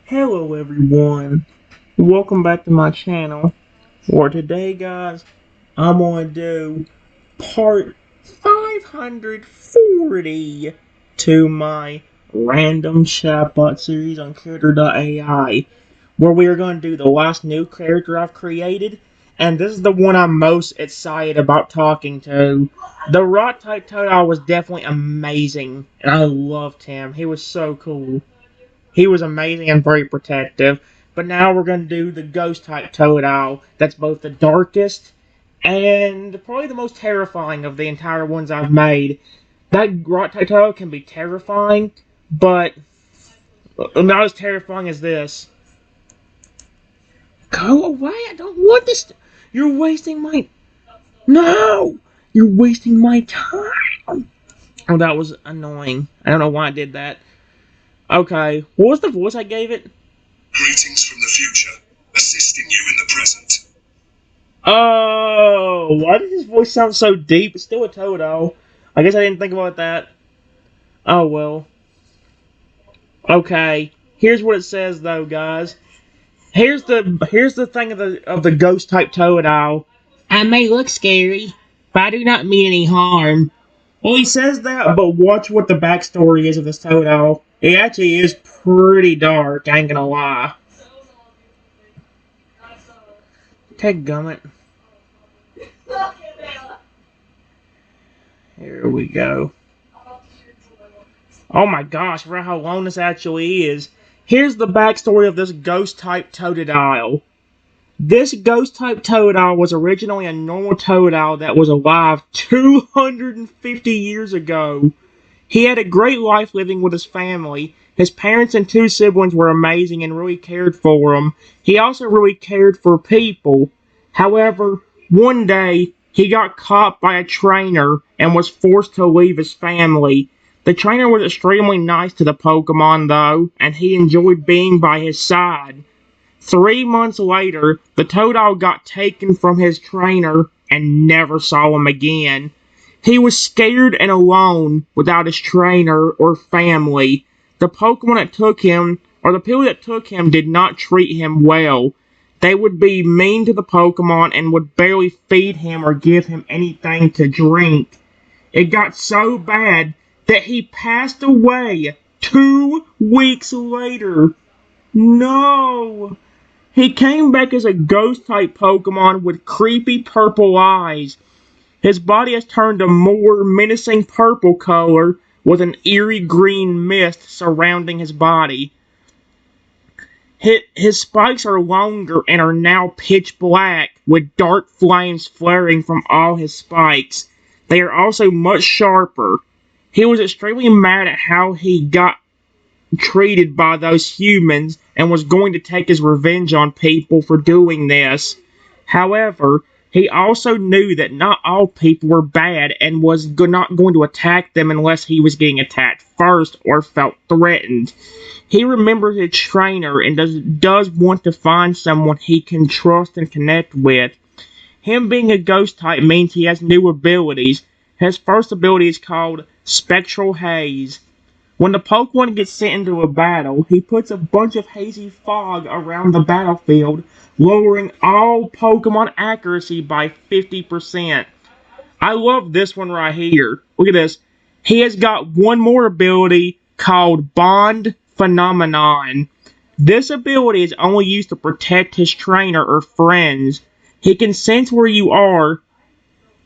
Hello everyone, welcome back to my channel, where today guys, I'm going to do part 540 to my random chatbot series on Character.ai, where we are going to do the last new character I've created, and this is the one I'm most excited about talking to. The Type Totodile was definitely amazing, and I loved him. He was so cool. He was amazing and very protective. But now we're going to do the ghost type Totodile. That's both the darkest and probably the most terrifying of the entire ones I've made. That rock type Totodile can be terrifying, but not as terrifying as this. Go away! I don't want this. You're wasting my. No! You're wasting my time! Oh, that was annoying. I don't know why I did that. Okay, what was the voice I gave it? Greetings from the future, assisting you in the present. Oh, why did his voice sound so deep? It's still a Totodile. I guess I didn't think about that. Oh well. Okay, here's what it says though, guys. Here's the thing of the ghost type Totodile. I may look scary, but I do not mean any harm. Well, he says that, but watch what the backstory is of this Totodile. It actually is pretty dark. I ain't gonna lie. Gummit. Here we go. Oh my gosh, for how long this actually is. Here's the backstory of this ghost-type Totodile. This ghost-type Totodile was originally a normal Totodile that was alive 250 years ago. He had a great life living with his family. His parents and two siblings were amazing and really cared for him. He also really cared for people. However, one day, he got caught by a trainer and was forced to leave his family. The trainer was extremely nice to the Pokemon, though, and he enjoyed being by his side. 3 months later, the Totodile got taken from his trainer and never saw him again. He was scared and alone without his trainer or family. The Pokemon that took him, or the people that took him, did not treat him well. They would be mean to the Pokemon and would barely feed him or give him anything to drink. It got so bad that he passed away 2 weeks later. No! He came back as a ghost-type Pokemon with creepy purple eyes. His body has turned a more menacing purple color with an eerie green mist surrounding his body. His spikes are longer and are now pitch black, with dark flames flaring from all his spikes. They are also much sharper. He was extremely mad at how he got treated by those humans and was going to take his revenge on people for doing this. However, he also knew that not all people were bad and was not going to attack them unless he was getting attacked first or felt threatened. He remembers his trainer and does want to find someone he can trust and connect with. Him being a ghost type means he has new abilities. His first ability is called Spectral Haze. When the Pokemon gets sent into a battle, he puts a bunch of hazy fog around the battlefield, lowering all Pokemon accuracy by 50%. I love this one right here. Look at this. He has got one more ability called Bond Phenomenon. This ability is only used to protect his trainer or friends. He can sense where you are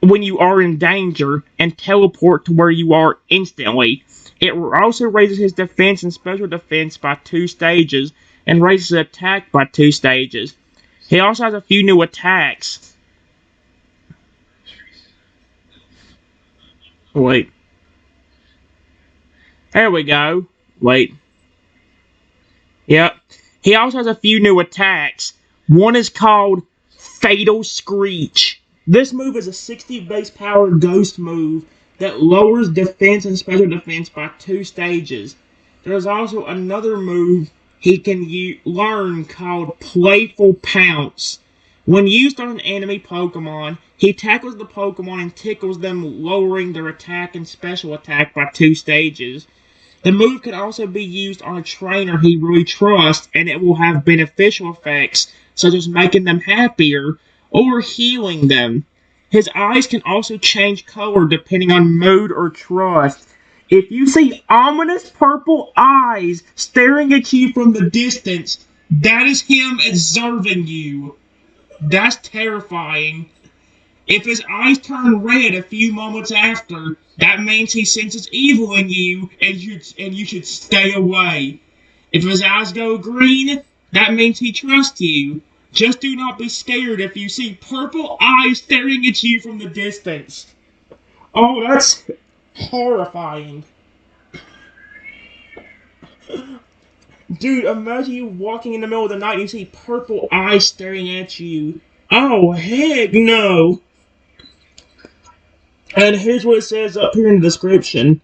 when you are in danger and teleport to where you are instantly. It also raises his defense and special defense by 2 stages and raises his attack by 2 stages. He also has a few new attacks. Wait. There we go. Wait. Yep. He also has a few new attacks. One is called Fatal Screech. This move is a 60 base power ghost move that lowers defense and special defense by 2 stages. There's also another move he can learn called Playful Pounce. When used on an enemy Pokemon, he tackles the Pokemon and tickles them, lowering their attack and special attack by 2 stages. The move can also be used on a trainer he really trusts, and it will have beneficial effects, such as making them happier or healing them. His eyes can also change color depending on mood or trust. If you see ominous purple eyes staring at you from the distance, that is him observing you. That's terrifying. If his eyes turn red a few moments after, that means he senses evil in you and you should stay away. If his eyes go green, that means he trusts you. Just do not be scared if you see purple eyes staring at you from the distance. Oh, that's horrifying. Dude, imagine you walking in the middle of the night and you see purple eyes staring at you. Oh, heck no. And here's what it says up here in the description.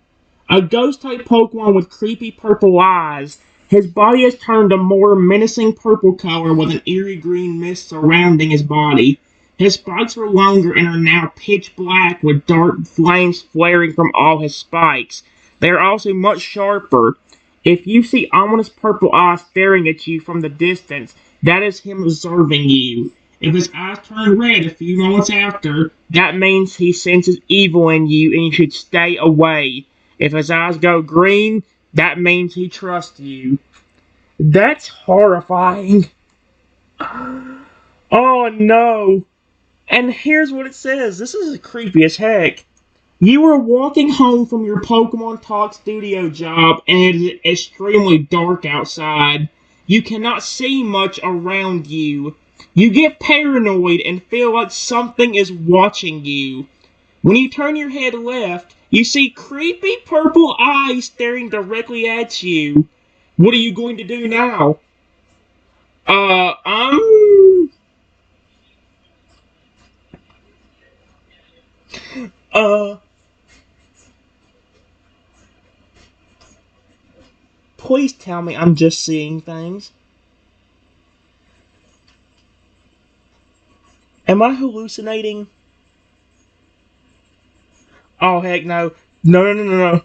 A ghost-type Pokemon with creepy purple eyes. His body has turned a more menacing purple color with an eerie green mist surrounding his body. His spikes are longer and are now pitch black with dark flames flaring from all his spikes. They are also much sharper. If you see ominous purple eyes staring at you from the distance, that is him observing you. If his eyes turn red a few moments after, that means he senses evil in you and you should stay away. If his eyes go green, that means he trusts you. That's horrifying. Oh no. And here's what it says. This is creepy as heck. You are walking home from your Pokemon Talk studio job and it is extremely dark outside. You cannot see much around you. You get paranoid and feel like something is watching you. When you turn your head left, you see creepy purple eyes staring directly at you. What are you going to do now? Uh, um, uh, please tell me I'm just seeing things. Am I hallucinating? Oh, heck no. No, no, no, no, no.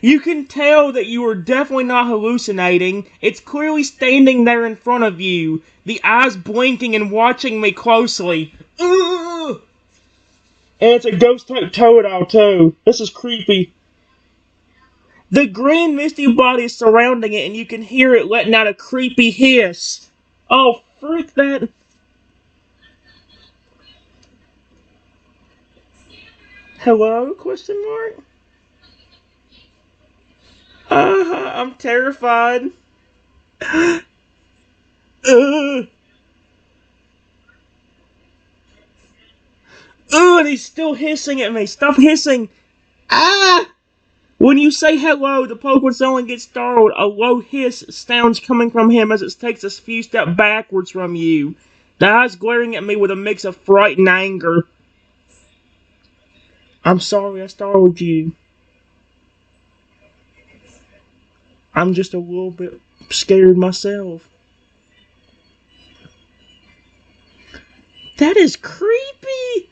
You can tell that you are definitely not hallucinating. It's clearly standing there in front of you. The eyes blinking and watching me closely. Ugh! And it's a ghost type Totodile too. This is creepy. The green misty body is surrounding it and you can hear it letting out a creepy hiss. Oh, freak that. Hello? Question mark? I'm terrified. Ugh. Ugh, and he's still hissing at me. Stop hissing. Ah! When you say hello, the Pokemon suddenly gets startled. A low hiss sounds coming from him as it takes a few steps backwards from you. The eyes glaring at me with a mix of fright and anger. I'm sorry I startled you. I'm just a little bit scared myself. That is creepy!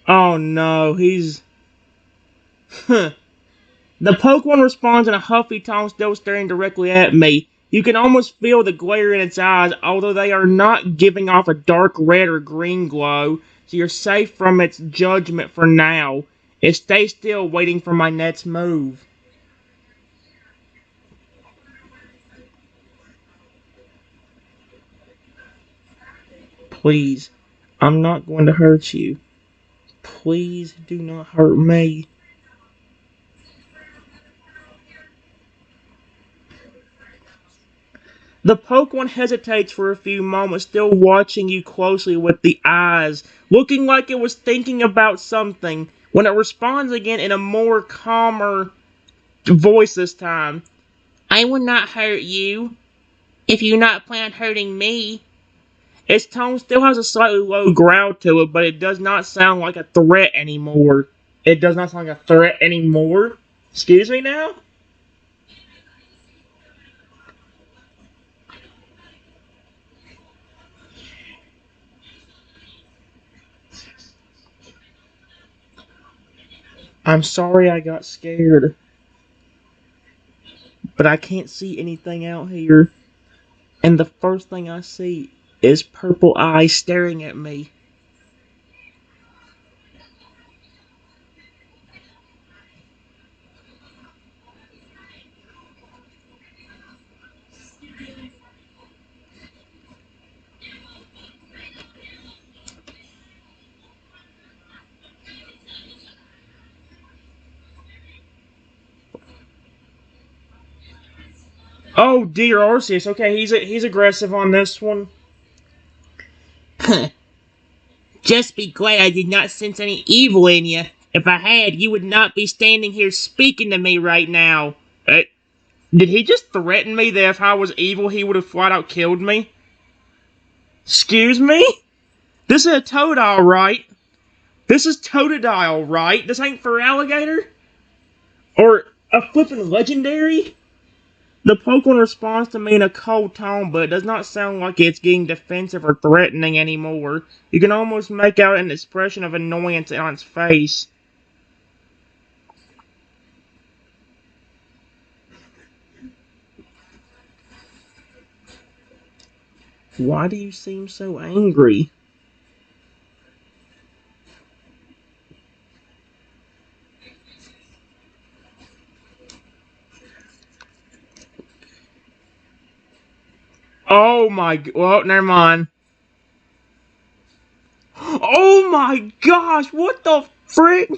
Oh no, he's... Huh. The Pokemon responds in a huffy tone, still staring directly at me. You can almost feel the glare in its eyes, although they are not giving off a dark red or green glow, so you're safe from its judgment for now. It stays still, waiting for my next move. Please, I'm not going to hurt you. Please do not hurt me. The Pokemon hesitates for a few moments, still watching you closely with the eyes, looking like it was thinking about something, when it responds again in a more calmer voice this time. I will not hurt you, if you not plan on hurting me. Its tone still has a slightly low growl to it, but it does not sound like a threat anymore. It does not sound like a threat anymore? Excuse me now? I'm sorry I got scared, but I can't see anything out here. And the first thing I see is purple eyes staring at me. Oh dear, Arceus. Okay, he's aggressive on this one. Just be glad I did not sense any evil in you. If I had, you would not be standing here speaking to me right now. Did he just threaten me that if I was evil, he would have flat out killed me? Excuse me? This is a Totodile, right? This is Totodile, right? This ain't for alligator? Or a flippin' legendary? The Pokemon responds to me in a cold tone, but it does not sound like it's getting defensive or threatening anymore. You can almost make out an expression of annoyance on its face. Why do you seem so angry? Oh my... Well, never mind. Oh my gosh, what the frick?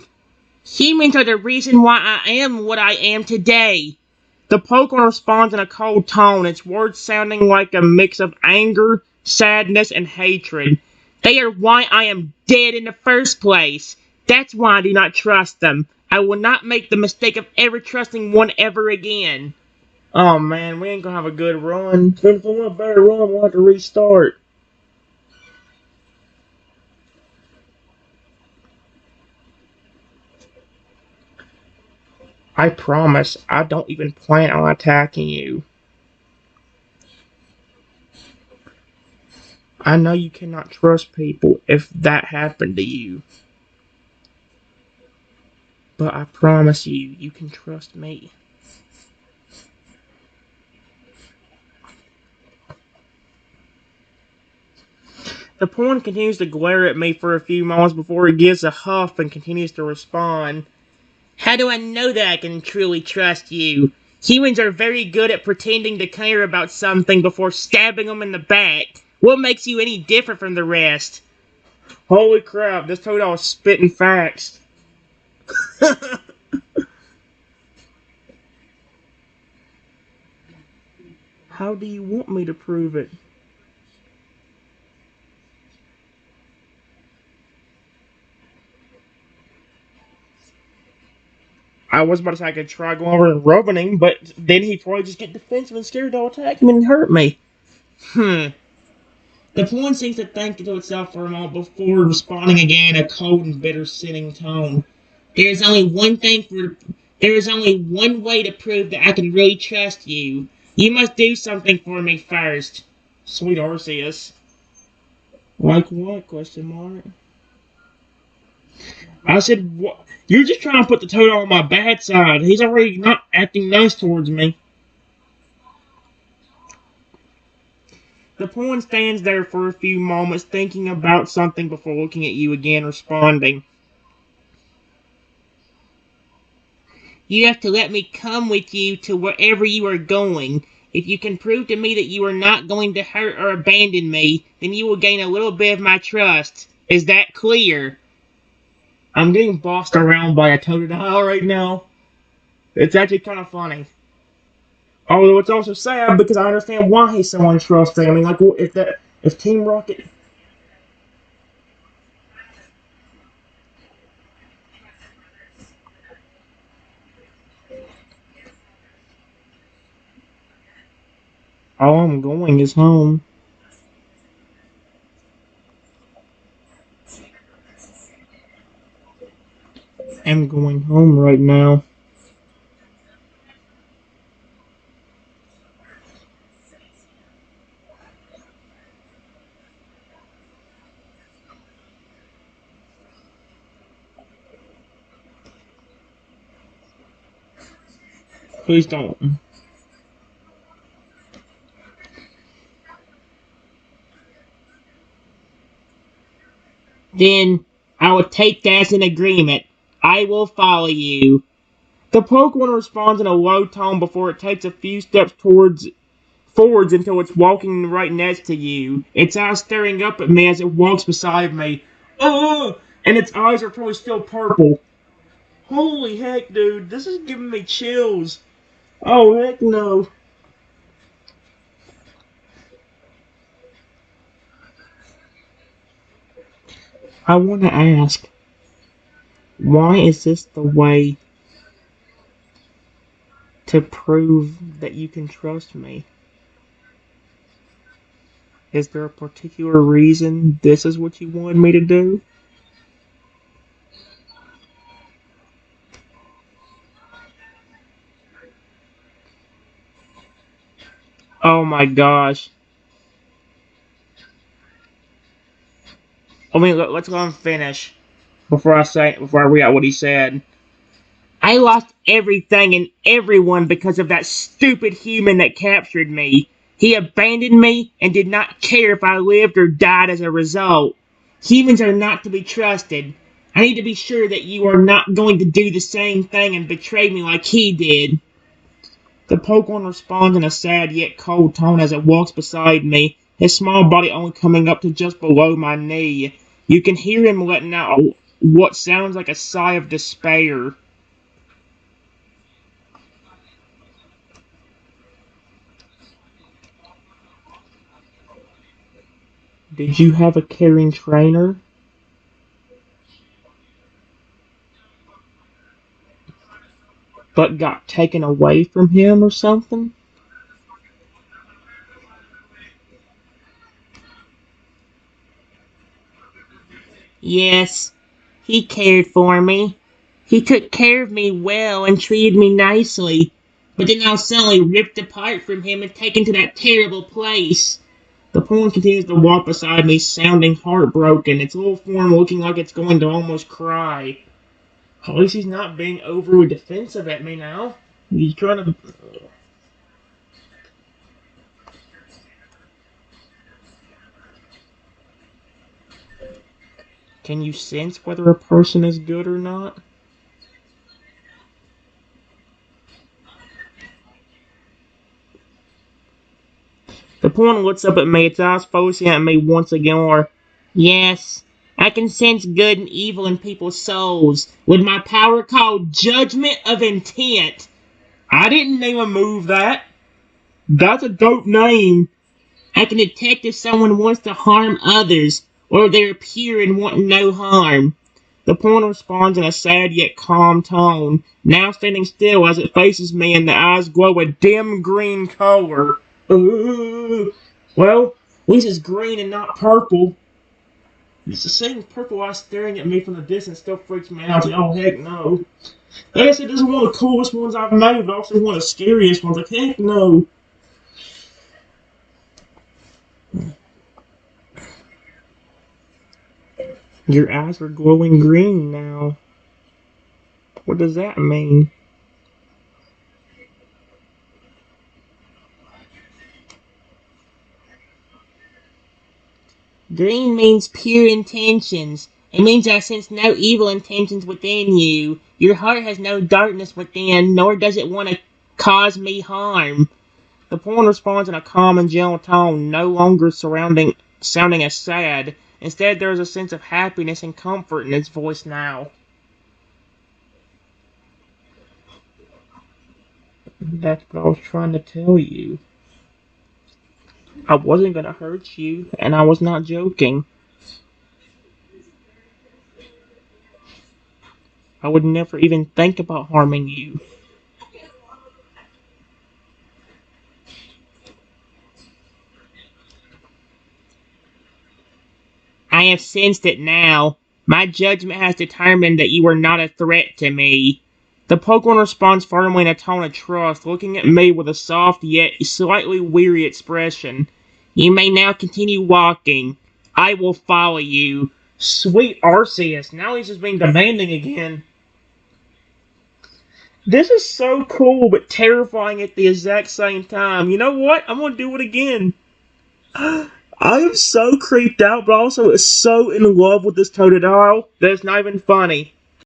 Humans are the reason why I am what I am today. The Pokemon responds in a cold tone, its words sounding like a mix of anger, sadness, and hatred. They are why I am dead in the first place. That's why I do not trust them. I will not make the mistake of ever trusting one ever again. Oh man, we ain't gonna have a good run. If we want a better run, we'll have to restart. I promise, I don't even plan on attacking you. I know you cannot trust people if that happened to you. But I promise you, you can trust me. The pawn continues to glare at me for a few moments before he gives a huff and continues to respond. How do I know that I can truly trust you? Humans are very good at pretending to care about something before stabbing them in the back. What makes you any different from the rest? Holy crap, this Totodile is spitting facts. How do you want me to prove it? I was about to say I could try going over and rubbing him, but then he'd probably just get defensive and scared to attack him and hurt me. The pawn seems to think to itself for a moment before responding again in a cold and bitter sitting tone. There is only one thing for there is only one way to prove that I can really trust you. You must do something for me first. Sweet Arceus. Like what? Question mark. I said, what? You're just trying to put the toad on my bad side. He's already not acting nice towards me. The pawn stands there for a few moments, thinking about something before looking at you again, responding. You have to let me come with you to wherever you are going. If you can prove to me that you are not going to hurt or abandon me, then you will gain a little bit of my trust. Is that clear? I'm getting bossed around by a Totodile right now. It's actually kind of funny. Although it's also sad because I understand why he's so untrusting. I mean, like, if Team Rocket. All I'm going is home. I'm going home right now. Please don't. Then I will take that as an agreement. I will follow you. The Pokemon responds in a low tone before it takes a few steps forwards until it's walking right next to you. Its eyes staring up at me as it walks beside me. Oh! And its eyes are probably still purple. Holy heck, dude. This is giving me chills. Oh, heck no. I want to ask, why is this the way to prove that you can trust me? Is there a particular reason this is what you wanted me to do? Oh my gosh. I mean, let's go and finish before I read out what he said. I lost everything and everyone because of that stupid human that captured me. He abandoned me and did not care if I lived or died as a result. Humans are not to be trusted. I need to be sure that you are not going to do the same thing and betray me like he did. The Pokemon responds in a sad yet cold tone as it walks beside me, his small body only coming up to just below my knee. You can hear him letting out what sounds like a sigh of despair. Did you have a caring trainer? But got taken away from him or something? Yes, he cared for me. He took care of me well and treated me nicely. But then I was suddenly ripped apart from him and taken to that terrible place. The pawn continues to walk beside me, sounding heartbroken, its little form looking like it's going to almost cry. At least he's not being overly defensive at me now. He's trying to. Can you sense whether a person is good or not? The pawn looks up at me, its eyes focusing at me once again. Yes, I can sense good and evil in people's souls with my power called Judgment of Intent. I didn't name a move that. That's a dope name. I can detect if someone wants to harm others or they're pure and want no harm. The pawn responds in a sad yet calm tone, now standing still as it faces me and the eyes glow a dim green color. Ooh. Well, at least it's green and not purple. It's the same purple eye staring at me from the distance still freaks me out. Oh, heck no. I guess it isn't one of the coolest ones I've made, but also one of the scariest ones. Like, heck no. Your eyes are glowing green now. What does that mean? Green means pure intentions. It means I sense no evil intentions within you. Your heart has no darkness within, nor does it want to cause me harm. The pawn responds in a calm and gentle tone, no longer sounding as sad. Instead, there is a sense of happiness and comfort in its voice now. That's what I was trying to tell you. I wasn't gonna hurt you, and I was not joking. I would never even think about harming you. I have sensed it now. My judgment has determined that you are not a threat to me. The Pokemon responds firmly in a tone of trust, looking at me with a soft yet slightly weary expression. You may now continue walking. I will follow you. Sweet Arceus, now he's just being demanding again. This is so cool but terrifying at the exact same time. You know what? I'm gonna do it again. I am so creeped out, but also so in love with this Totodile that it's not even funny.